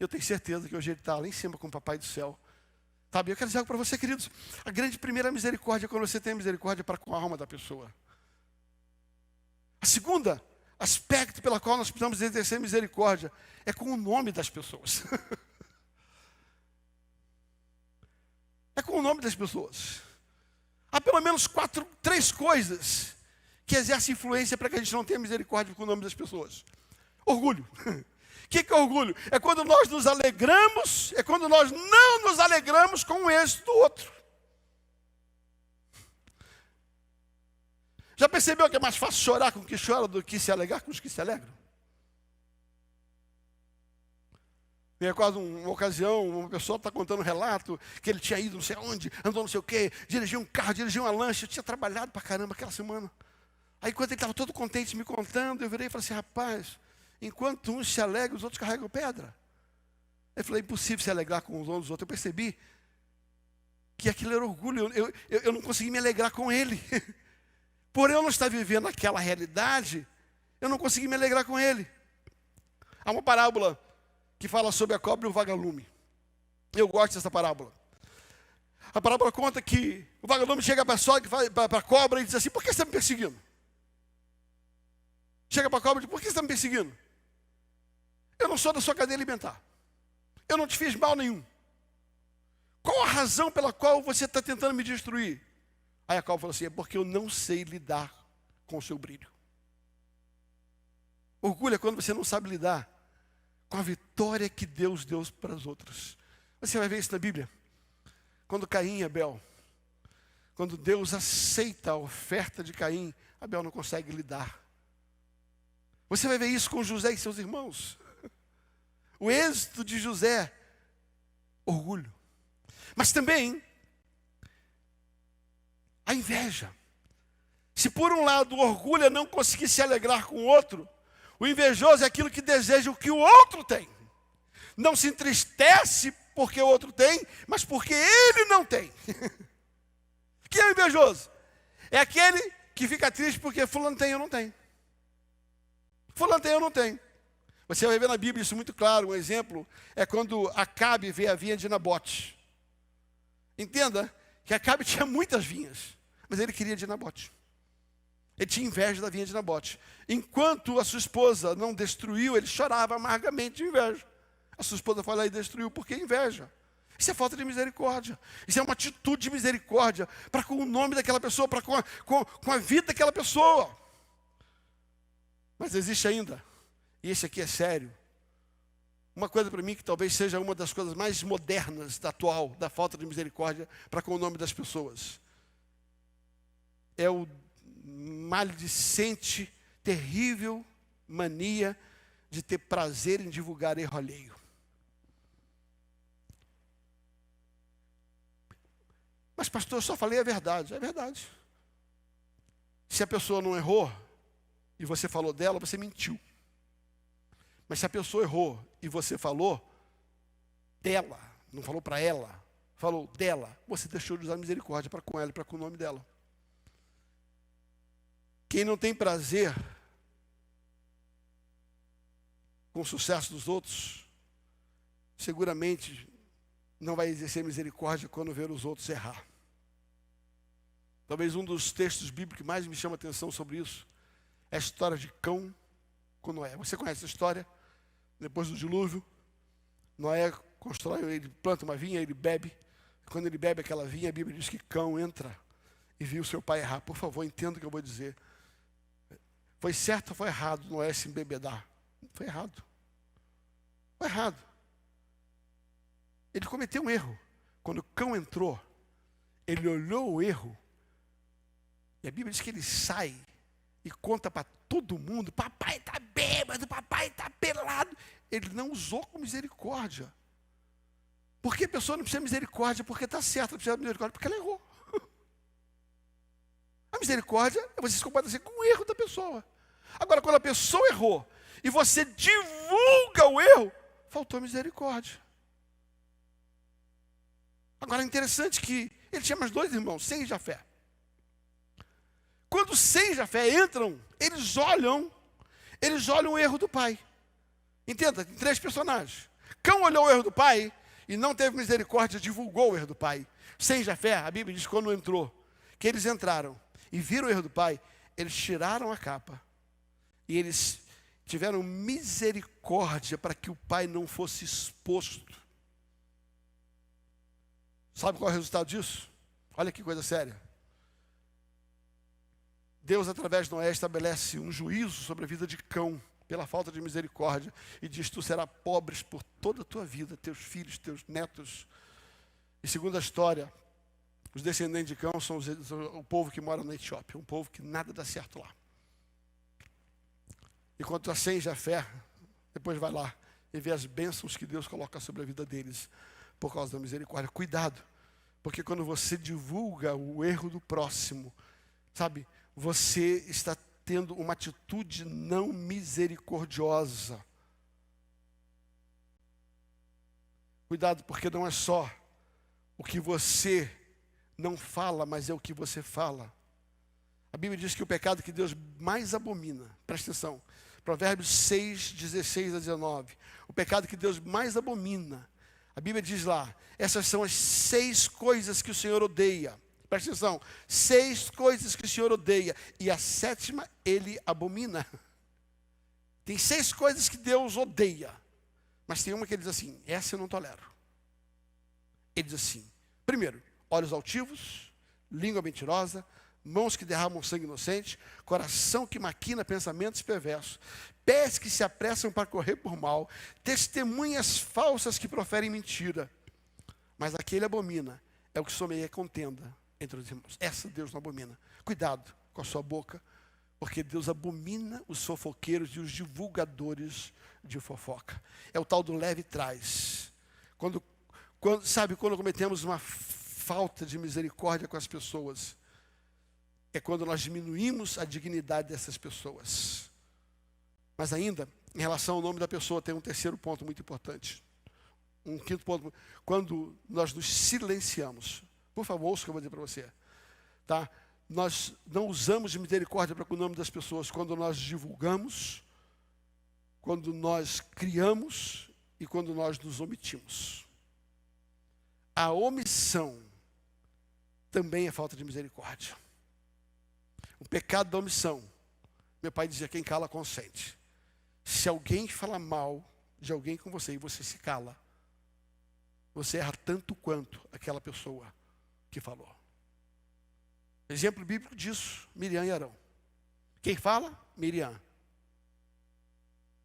Eu tenho certeza que hoje ele está lá em cima com o Papai do Céu. Sabe, eu quero dizer algo para você, queridos. A grande primeira misericórdia é quando você tem misericórdia para com a alma da pessoa. A segunda aspecto pela qual nós precisamos exercer misericórdia é com o nome das pessoas. É com o nome das pessoas. Há pelo menos 3 coisas que exercem influência para que a gente não tenha misericórdia com o nome das pessoas. Orgulho. O que é orgulho? É quando nós nos alegramos, é quando nós não nos alegramos com o êxito do outro. Já percebeu que é mais fácil chorar com o que chora do que se alegrar com os que se alegram? Me recordo uma ocasião, uma pessoa está contando um relato que ele tinha ido não sei aonde, andou não sei o quê, dirigiu um carro, dirigiu uma lancha, eu tinha trabalhado para caramba aquela semana. Aí quando ele estava todo contente me contando, eu virei e falei assim, rapaz, enquanto uns se alegram, os outros carregam pedra. Eu falei, é impossível se alegrar com os outros. Eu percebi que aquilo era orgulho, eu não consegui me alegrar com ele. Por eu não estar vivendo aquela realidade, eu não consegui me alegrar com ele. Há uma parábola que fala sobre a cobra e o vagalume. Eu gosto dessa parábola. A parábola conta que o vagalume chega para a cobra e diz assim, por que você está me perseguindo? Chega para a cobra e diz, por que você está me perseguindo? Eu não sou da sua cadeia alimentar. Eu não te fiz mal nenhum. Qual a razão pela qual você está tentando me destruir? Aí a cobra falou assim, é porque eu não sei lidar com o seu brilho. Orgulho é quando você não sabe lidar com a vitória que Deus deu para os outros. Você vai ver isso na Bíblia. Quando Caim e Abel, quando Deus aceita a oferta de Caim, Abel não consegue lidar. Você vai ver isso com José e seus irmãos. O êxito de José, orgulho. Mas também a inveja. Se por um lado o orgulho é não conseguir se alegrar com o outro, o invejoso é aquilo que deseja o que o outro tem. Não se entristece porque o outro tem, mas porque ele não tem. Quem é o invejoso? É aquele que fica triste porque fulano tem e eu não tenho. Fulano tem e eu não tenho. Você vai ver na Bíblia isso muito claro. Um exemplo é quando Acabe vê a vinha de Nabote. Entenda que Acabe tinha muitas vinhas, mas ele queria de Nabote. Ele tinha inveja da vinha de Nabote. Enquanto a sua esposa não destruiu, ele chorava amargamente de inveja. A sua esposa foi lá e destruiu porque inveja. Isso é falta de misericórdia. Isso é uma atitude de misericórdia para com o nome daquela pessoa, para com a vida daquela pessoa. Mas existe ainda, e esse aqui é sério, uma coisa para mim que talvez seja uma das coisas mais modernas da atual, da falta de misericórdia para com o nome das pessoas. É o maledicente, terrível mania de ter prazer em divulgar erro alheio. Mas pastor, eu só falei a verdade. É verdade. Se a pessoa não errou e você falou dela, você mentiu. Mas se a pessoa errou e você falou dela, não falou para ela, falou dela, você deixou de usar misericórdia para com ela e para com o nome dela. Quem não tem prazer com o sucesso dos outros, seguramente não vai exercer misericórdia quando ver os outros errar. Talvez um dos textos bíblicos que mais me chama a atenção sobre isso é a história de Cão com Noé. Você conhece a história? Depois do dilúvio, Noé constrói, ele planta uma vinha, ele bebe. Quando ele bebe aquela vinha, a Bíblia diz que Cão entra e viu seu pai errar. Por favor, entenda o que eu vou dizer. Foi certo ou foi errado Noé se embebedar? Foi errado. Foi errado. Ele cometeu um erro. Quando o Cão entrou, ele olhou o erro. E a Bíblia diz que ele sai e conta para todo mundo: papai está bêbado, papai está pelado. Ele não usou com misericórdia. Porque a pessoa não precisa de misericórdia porque está certa, não precisa de misericórdia porque ela errou. A misericórdia é você se compadecer com o erro da pessoa. Agora, quando a pessoa errou e você divulga o erro, faltou misericórdia. Agora é interessante que ele tinha mais dois irmãos, Sem e Jafé. Quando Sem e Jafé entram, eles olham o erro do pai. Entenda, tem três personagens. Cão olhou o erro do pai e não teve misericórdia, divulgou o erro do pai. Sem e Jafé, a Bíblia diz que quando entrou, que eles entraram e viram o erro do pai, eles tiraram a capa. E eles tiveram misericórdia para que o pai não fosse exposto. Sabe qual é o resultado disso? Olha que coisa séria. Deus, através de Noé, estabelece um juízo sobre a vida de Cão, pela falta de misericórdia, e diz: tu serás pobre por toda a tua vida, teus filhos, teus netos. E segundo a história, os descendentes de Cão são o povo que mora na Etiópia, um povo que nada dá certo lá. Enquanto a Sem e Jafé, depois vai lá e vê as bênçãos que Deus coloca sobre a vida deles, por causa da misericórdia. Cuidado, porque quando você divulga o erro do próximo, sabe, você está tendo uma atitude não misericordiosa. Cuidado, porque não é só o que você não fala, mas é o que você fala. A Bíblia diz que o pecado que Deus mais abomina, presta atenção, Provérbios 6, 16 a 19, o pecado que Deus mais abomina, a Bíblia diz lá, essas são as 6 coisas que o Senhor odeia. Presta atenção, 6 coisas que o Senhor odeia, e a 7ª Ele abomina. Tem 6 coisas que Deus odeia, mas tem uma que Ele diz assim: essa eu não tolero. Ele diz assim: primeiro, olhos altivos, língua mentirosa, mãos que derramam sangue inocente, coração que maquina pensamentos perversos, pés que se apressam para correr por mal, testemunhas falsas que proferem mentira. Mas aquele abomina é o que semeia contenda entre os irmãos. Essa Deus não abomina. Cuidado com a sua boca, porque Deus abomina os fofoqueiros e os divulgadores de fofoca. É o tal do leve e traz. Quando cometemos uma falta de misericórdia com as pessoas, é quando nós diminuímos a dignidade dessas pessoas. Mas ainda, em relação ao nome da pessoa, tem um terceiro ponto muito importante. Um quinto ponto, quando nós nos silenciamos. Por favor, ouça o que eu vou dizer para você. Tá? Nós não usamos de misericórdia para com o nome das pessoas quando nós divulgamos, quando nós criamos e quando nós nos omitimos. A omissão também é falta de misericórdia. o pecado da omissão. Meu pai dizia, quem cala consente. Se alguém fala mal de alguém com você e você se cala, você erra tanto quanto aquela pessoa que falou. Exemplo bíblico disso, Miriam e Arão. Quem fala? Miriam.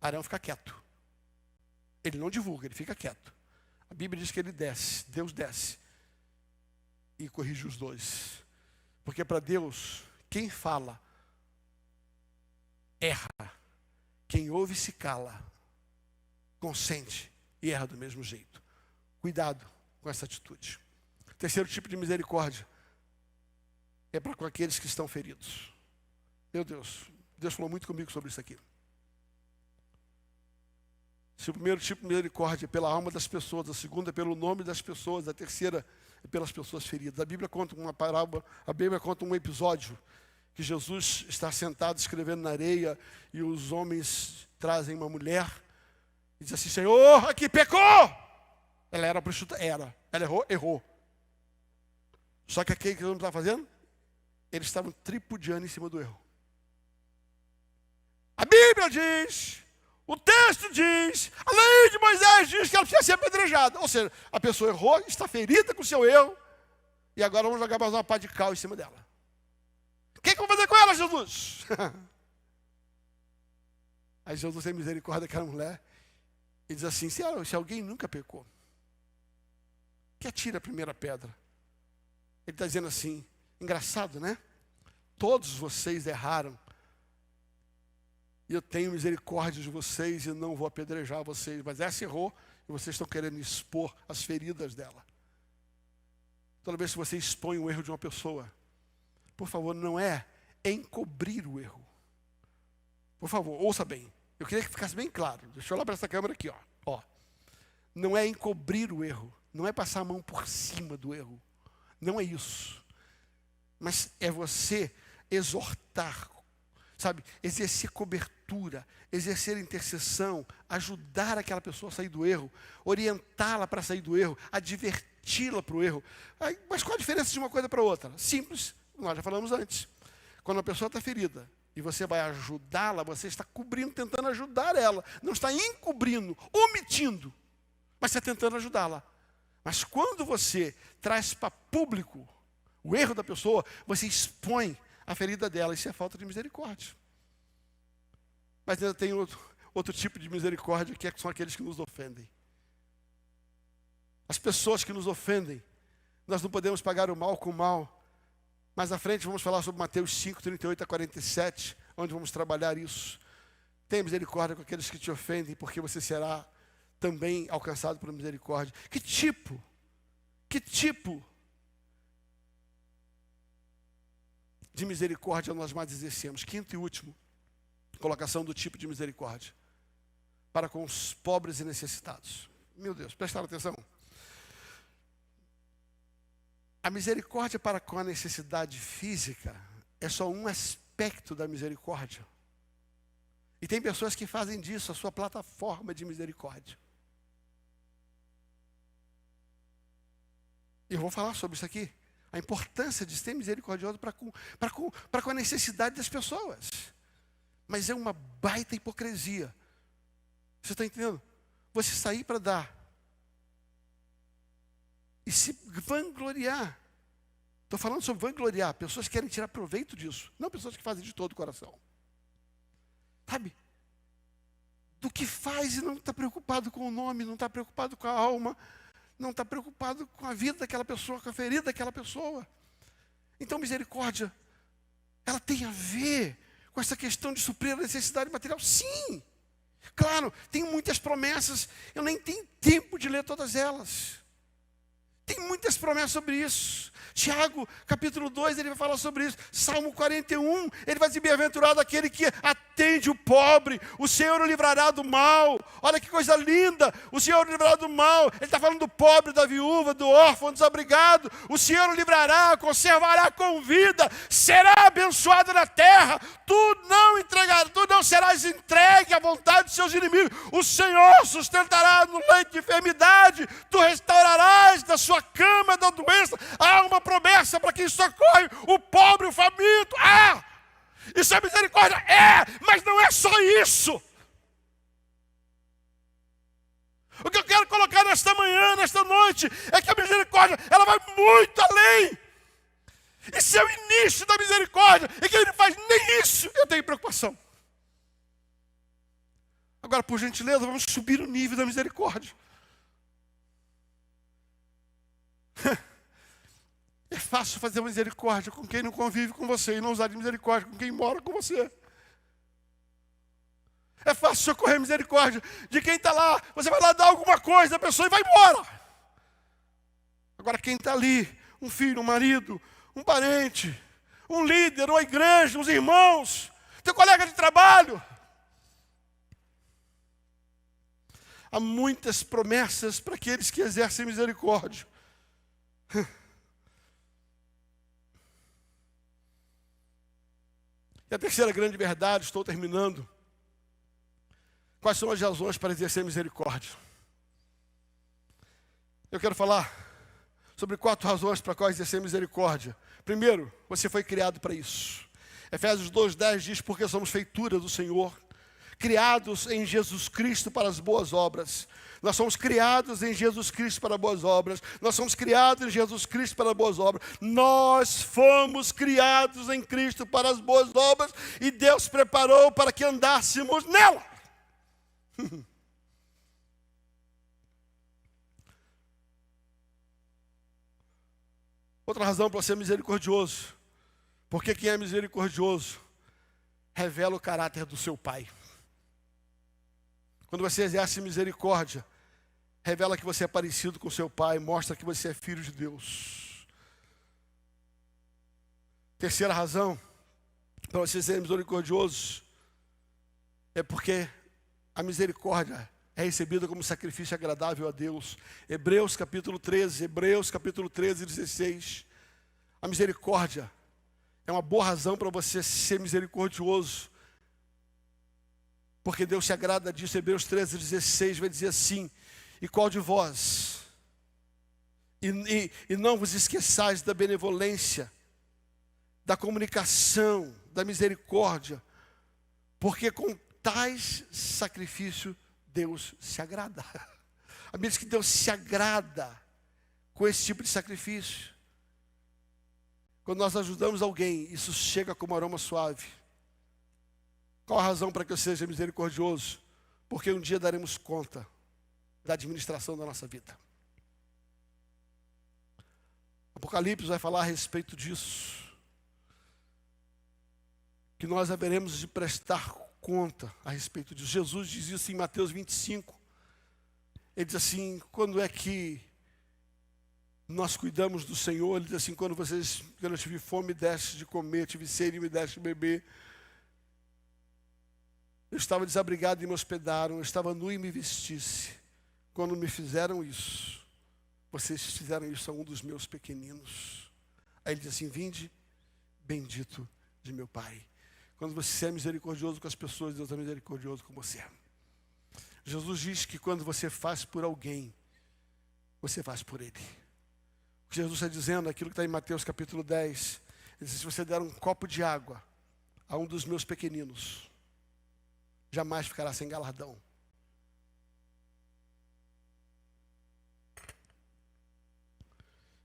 Arão fica quieto. Ele não divulga, ele fica quieto. A Bíblia diz que ele desce, Deus desce e corrige os dois. Porque para Deus, quem fala, erra. Quem ouve se cala, consente e erra do mesmo jeito. Cuidado com essa atitude. Terceiro tipo de misericórdia é para com aqueles que estão feridos. Meu Deus, Deus falou muito comigo sobre isso aqui. Se o primeiro tipo de misericórdia é pela alma das pessoas, a segunda é pelo nome das pessoas, a terceira é pelas pessoas feridas. A Bíblia conta uma parábola, a Bíblia conta um episódio que Jesus está sentado escrevendo na areia e os homens trazem uma mulher e diz assim, Senhor, aqui pecou! Ela era prostituta? Era. Ela errou. Só que aquele que eles não estavam fazendo, eles estavam tripudiando em cima do erro. A Bíblia diz, o texto diz, a lei de Moisés diz que ela precisa ser apedrejada. Ou seja, a pessoa errou, está ferida com o seu erro, e agora vamos jogar mais uma pá de cal em cima dela. O que eu vou fazer com ela, Jesus? Aí Jesus tem misericórdia daquela mulher e diz assim, se alguém nunca pecou, que atira a primeira pedra. Ele está dizendo assim, engraçado, né? Todos vocês erraram. E eu tenho misericórdia de vocês e não vou apedrejar vocês. Mas essa errou e vocês estão querendo expor as feridas dela. Toda vez que você expõe o erro de uma pessoa, por favor, não é encobrir o erro. Por favor, ouça bem. Eu queria que ficasse bem claro. Deixa eu olhar para essa câmera aqui, ó. Não é encobrir o erro. Não é passar a mão por cima do erro. Não é isso. Mas é você exortar, sabe? Exercer cobertura, exercer intercessão, ajudar aquela pessoa a sair do erro, orientá-la para sair do erro, adverti-la para o erro. Mas qual a diferença de uma coisa para outra? Simples, nós já falamos antes. Quando a pessoa está ferida e você vai ajudá-la, você está cobrindo, tentando ajudar ela. Não está encobrindo, omitindo, mas está tentando ajudá-la. Mas quando você traz para público o erro da pessoa, você expõe a ferida dela. Isso é falta de misericórdia. Mas ainda tem outro tipo de misericórdia, que são aqueles que nos ofendem. As pessoas que nos ofendem, nós não podemos pagar o mal com o mal. Mais à frente vamos falar sobre Mateus 5, 38 a 47, onde vamos trabalhar isso. Tenha misericórdia com aqueles que te ofendem, porque você será também alcançado por misericórdia. Que tipo de misericórdia nós mais exercemos? Quinto e último, colocação do tipo de misericórdia para com os pobres e necessitados. Meu Deus, prestaram atenção? A misericórdia para com a necessidade física é só um aspecto da misericórdia. E tem pessoas que fazem disso a sua plataforma de misericórdia. E eu vou falar sobre isso aqui. A importância de ser misericordioso para com a necessidade das pessoas. Mas é uma baita hipocrisia. Você está entendendo? Você sair para dar e se vangloriar. Estou falando sobre vangloriar. Pessoas que querem tirar proveito disso. Não pessoas que fazem de todo o coração. Sabe? Do que faz e não está preocupado com o nome, não está preocupado com a alma, não está preocupado com a vida daquela pessoa, com a ferida daquela pessoa. Então, misericórdia, ela tem a ver com essa questão de suprir a necessidade material? Sim! Claro, tem muitas promessas, eu nem tenho tempo de ler todas elas. Tem muitas promessas sobre isso. Tiago, capítulo 2, ele vai falar sobre isso. Salmo 41, ele vai dizer, bem-aventurado aquele que atende o pobre, o Senhor o livrará do mal. Olha que coisa linda, o Senhor o livrará do mal. Ele está falando do pobre, da viúva, do órfão, do desabrigado. O Senhor o livrará, conservará com vida, será abençoado na terra. Tu não serás entregue à vontade dos seus inimigos. O Senhor sustentará no leito de enfermidade, tu restaurarás da sua cama da doença. Há uma promessa para quem socorre o pobre, o faminto. Isso é misericórdia? É, mas não é só isso. O que eu quero colocar nesta manhã, nesta noite, é que a misericórdia, ela vai muito além. E se é o início da misericórdia, e que ele não faz nem isso, eu tenho preocupação. Agora, por gentileza, vamos subir o nível da misericórdia. É fácil fazer misericórdia com quem não convive com você e não usar de misericórdia com quem mora com você. É fácil socorrer misericórdia de quem está lá. Você vai lá dar alguma coisa, a pessoa e vai embora. Agora quem está ali, um filho, um marido, um parente, um líder, uma igreja, uns irmãos, teu colega de trabalho. Há muitas promessas para aqueles que exercem misericórdia. E a terceira grande verdade, estou terminando. Quais são as razões para exercer misericórdia? Eu quero falar sobre 4 razões para quais exercer misericórdia. Primeiro, você foi criado para isso. Efésios 2:10 diz, porque somos feitura do Senhor, criados em Jesus Cristo para as boas obras. Nós somos criados em Jesus Cristo para boas obras. Nós somos criados em Jesus Cristo para boas obras. Nós fomos criados em Cristo para as boas obras e Deus preparou para que andássemos nela. Outra razão para ser misericordioso. Porque quem é misericordioso revela o caráter do seu Pai. Quando você exerce misericórdia, revela que você é parecido com seu Pai, mostra que você é filho de Deus. Terceira razão para você ser misericordioso é porque a misericórdia é recebida como sacrifício agradável a Deus. Hebreus capítulo 13, 16. A misericórdia é uma boa razão para você ser misericordioso. Porque Deus se agrada disso. Hebreus 13, 16 vai dizer assim, e qual de vós, e não vos esqueçais da benevolência, da comunicação, da misericórdia, porque com tais sacrifício Deus se agrada. A Bíblia diz que Deus se agrada com esse tipo de sacrifício. Quando nós ajudamos alguém, isso chega como aroma suave. Qual a razão para que eu seja misericordioso? Porque um dia daremos conta da administração da nossa vida. Apocalipse vai falar a respeito disso. Que nós haveremos de prestar conta a respeito disso. Jesus diz isso em Mateus 25. Ele diz assim, quando é que nós cuidamos do Senhor? Ele diz assim, quando eu tive fome, me deste de comer, tive sede, me deste de beber. Eu estava desabrigado e me hospedaram, eu estava nu e me vestisse. Quando me fizeram isso, vocês fizeram isso a um dos meus pequeninos. Aí ele diz assim, vinde, bendito de meu Pai. Quando você é misericordioso com as pessoas, Deus é misericordioso com você. Jesus diz que quando você faz por alguém, você faz por ele. O que Jesus está dizendo, aquilo que está em Mateus capítulo 10, ele diz, se você der um copo de água a um dos meus pequeninos, jamais ficará sem galardão.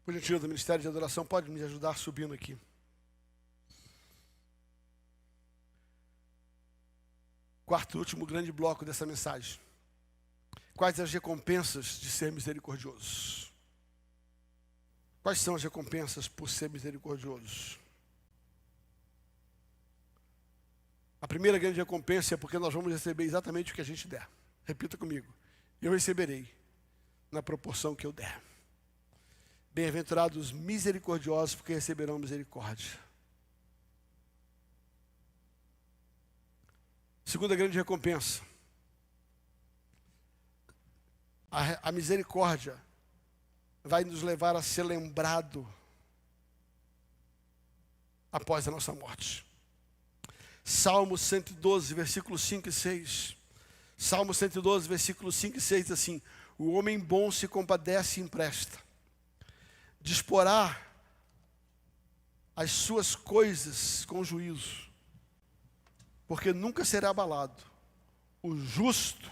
Por gentileza, do Ministério de Adoração, pode me ajudar subindo aqui. Quarto e último grande bloco dessa mensagem. Quais as recompensas de ser misericordioso? Quais são as recompensas por ser misericordioso? A primeira grande recompensa é porque nós vamos receber exatamente o que a gente der. Repita comigo. Eu receberei na proporção que eu der. Bem-aventurados misericordiosos, porque receberão misericórdia. Segunda grande recompensa. A misericórdia vai nos levar a ser lembrado após a nossa morte. Salmo 112, versículos 5 e 6. Salmo 112, versículos 5 e 6 diz assim, o homem bom se compadece e empresta. Disporá as suas coisas com juízo. porque nunca será abalado. O justo,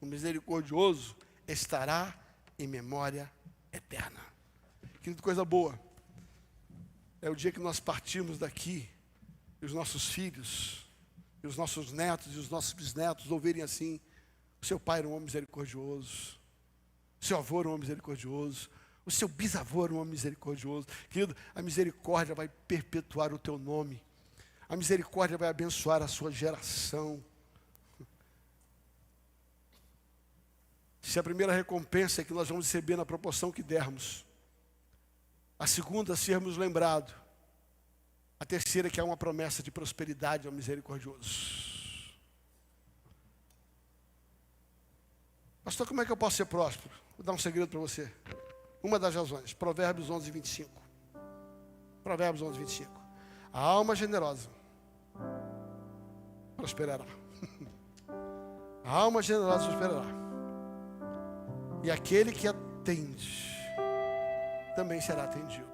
o misericordioso, estará em memória eterna. Que coisa boa. É o dia que nós partimos daqui, e os nossos filhos, e os nossos netos, e os nossos bisnetos ouvirem assim: o seu pai era um homem misericordioso, o seu avô era um homem misericordioso, o seu bisavô era um homem misericordioso. Querido, a misericórdia vai perpetuar o teu nome. A misericórdia vai abençoar a sua geração. Se a primeira recompensa é que nós vamos receber na proporção que dermos, a segunda, sermos lembrados, a terceira, que é uma promessa de prosperidade ao misericordioso. Pastor, como é que eu posso ser próspero? Vou dar um segredo para você. Uma das razões, Provérbios 11, 25. Provérbios 11, 25. A alma generosa prosperará. A alma generosa prosperará. E aquele que atende também será atendido.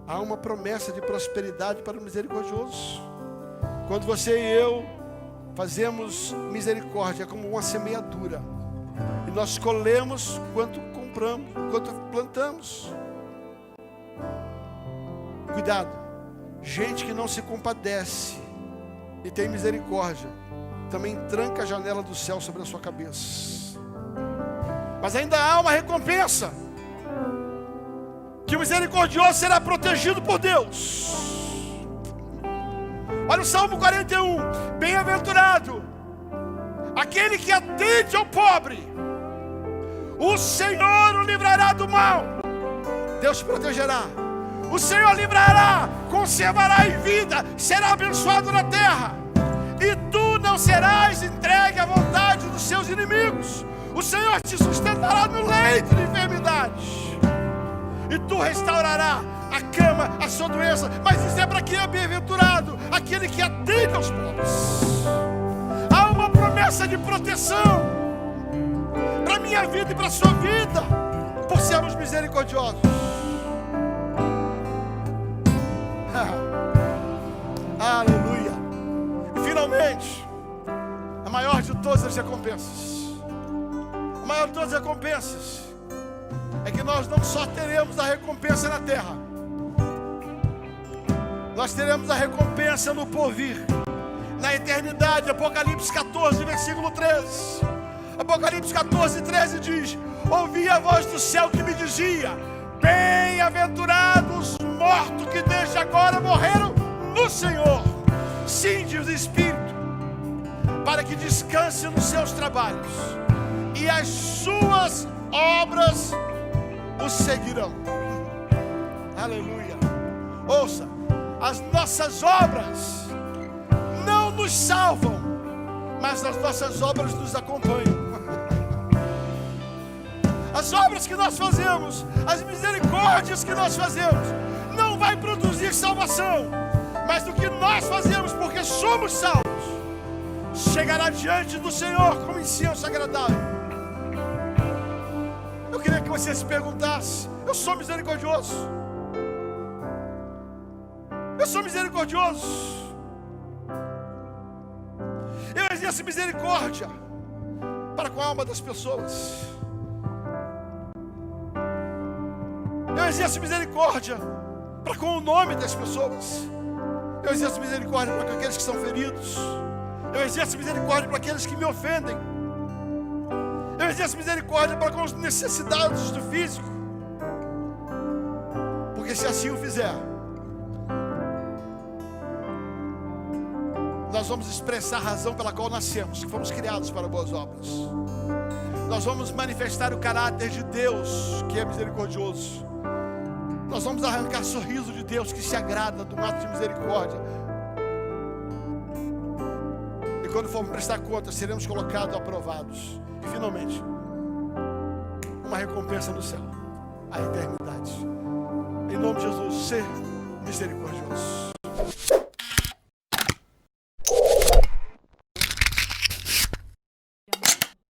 Há uma promessa de prosperidade para o misericordioso. Quando você e eu fazemos misericórdia como uma semeadura, e nós colhemos quanto compramos, quanto plantamos. Cuidado, gente que não se compadece e tem misericórdia, também tranca a janela do céu sobre a sua cabeça. Mas ainda há uma recompensa, que o misericordioso será protegido por Deus. Olha o Salmo 41. Bem-aventurado aquele que atende ao pobre, o Senhor o livrará do mal. Deus te protegerá. O Senhor livrará, conservará em vida, será abençoado na terra. E tu não serás entregue à vontade dos seus inimigos. O Senhor te sustentará no leito de enfermidade, e tu restaurará a cama, a sua doença. Mas isso é para quem é bem-aventurado, aquele que atende aos pobres. Há uma promessa de proteção para a minha vida e para a sua vida, por sermos misericordiosos. Aleluia. E finalmente, a maior de todas as recompensas, a maior de todas as recompensas, é que nós não só teremos a recompensa na terra, nós teremos a recompensa no porvir, na eternidade. Apocalipse 14, versículo 13. Apocalipse 14, 13 diz: ouvi a voz do céu que me dizia: bem-aventurados os mortos que desde agora morreram no Senhor. Sim, diz o Espírito, para que descanse nos seus trabalhos, e as suas obras o seguirão. Aleluia. Ouça, as nossas obras não nos salvam, mas as nossas obras nos acompanham. As obras que nós fazemos, as misericórdias que nós fazemos, não vai produzir salvação, mas do que nós fazemos porque somos salvos, chegará diante do Senhor como incenso agradável. Eu queria que você se perguntasse: eu sou misericordioso? Eu sou misericordioso? Eu exerço misericórdia para com a alma das pessoas? Eu exerço misericórdia para com o nome das pessoas? Eu exerço misericórdia para aqueles que são feridos? Eu exerço misericórdia para aqueles que me ofendem? Eu exerço misericórdia para com os necessitados do físico? Porque se assim o fizer, nós vamos expressar a razão pela qual nascemos, que fomos criados para boas obras. Nós vamos manifestar o caráter de Deus, que é misericordioso. Nós vamos arrancar sorriso de Deus, que se agrada do ato de misericórdia. E quando formos prestar contas, seremos colocados aprovados. E finalmente, uma recompensa no céu, a eternidade. Em nome de Jesus, ser misericordioso.